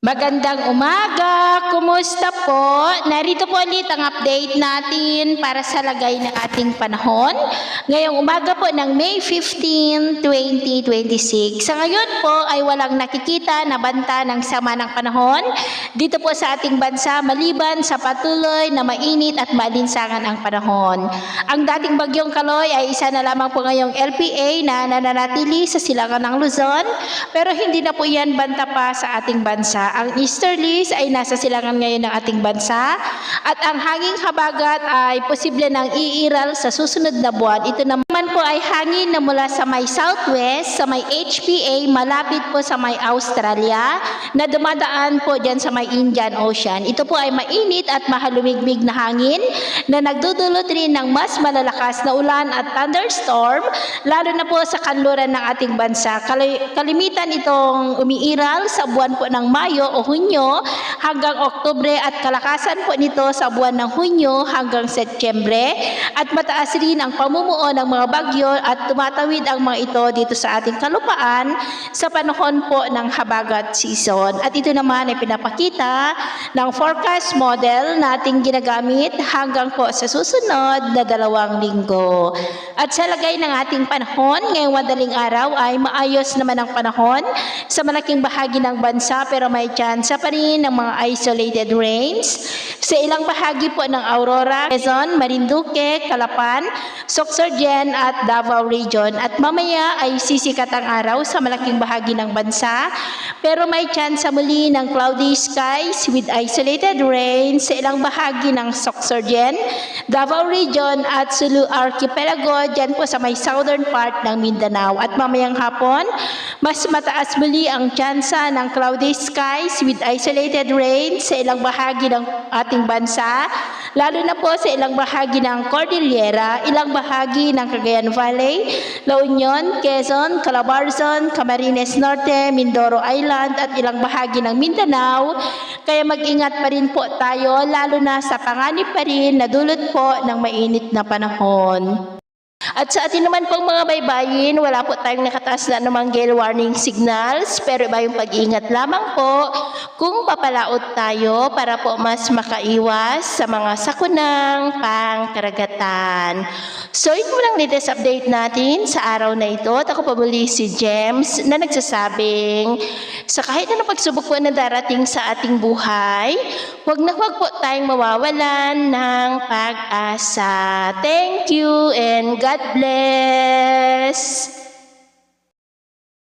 Magandang umaga! Kumusta po? Narito po ulit ang update natin para sa lagay ng ating panahon. Ngayong umaga po ng May 15, 2026. Sa ngayon po ay walang nakikita na banta ng sama ng panahon dito po sa ating bansa maliban sa patuloy na mainit at malinsangan ang panahon. Ang dating bagyong Kaloy ay isa na lamang po ngayong LPA na nananatili sa silangan ng Luzon pero hindi na po yan banta pa sa ating bansa. Ang easterlies ay nasa silangan ngayon ng ating bansa at ang hanging habagat ay posible nang iiral sa susunod na buwan. Ito naman po ay hangin na mula sa may southwest, sa may HPA, malapit po sa may Australia na dumadaan po dyan sa may Indian Ocean. Ito po ay mainit at mahalumigmig na hangin na nagdudulot rin ng mas malalakas na ulan at thunderstorm lalo na po sa kanluran ng ating bansa. Kalimitan itong umiiral sa buwan po ng Mayo o Hunyo hanggang Oktubre at kalakasan po nito sa buwan ng Hunyo hanggang Setyembre at mataas rin ang pamumuo ng mga bagyo at tumatawid ang mga ito dito sa ating kalupaan sa panahon po ng habagat season. At ito naman ay pinapakita ng forecast model na ating ginagamit hanggang po sa susunod na 2 linggo. At sa lagay ng ating panahon, ngayong madaling araw ay maayos naman ang panahon sa malaking bahagi ng bansa pero may tsansa pa rin ng mga isolated rains sa ilang bahagi po ng Aurora, Quezon, Marinduque, Calapan, Sorsogon at Davao Region. At mamaya ay sisikat ang araw sa malaking bahagi ng bansa pero may tsansa muli ng cloudy skies with isolated rains sa ilang bahagi ng Sorsogon, Davao Region at Sulu Archipelago dyan po sa may southern part ng Mindanao. At mamayang hapon, mas mataas muli ang tsansa ng cloudy skies with isolated rain sa ilang bahagi ng ating bansa, lalo na po sa ilang bahagi ng Cordillera, ilang bahagi ng Cagayan Valley, La Union, Quezon, Calabarzon, Camarines Norte, Mindoro Island at ilang bahagi ng Mindanao. Kaya mag-ingat pa rin po tayo lalo na sa panganib pa rin na dulot po ng mainit na panahon. At sa atin naman pong mga baybayin, wala po tayong nakataas na namang gale warning signals, pero iba yung pag-iingat lamang po kung papalaot tayo para po mas makaiwas sa mga sakunang pangkaragatan. So ito lang latest update natin sa araw na ito. At ako pa muli si James na nagsasabing sa kahit na pagsubok po na darating sa ating buhay, huwag na huwag po tayong mawawalan ng pag-asa. Thank you and God bless!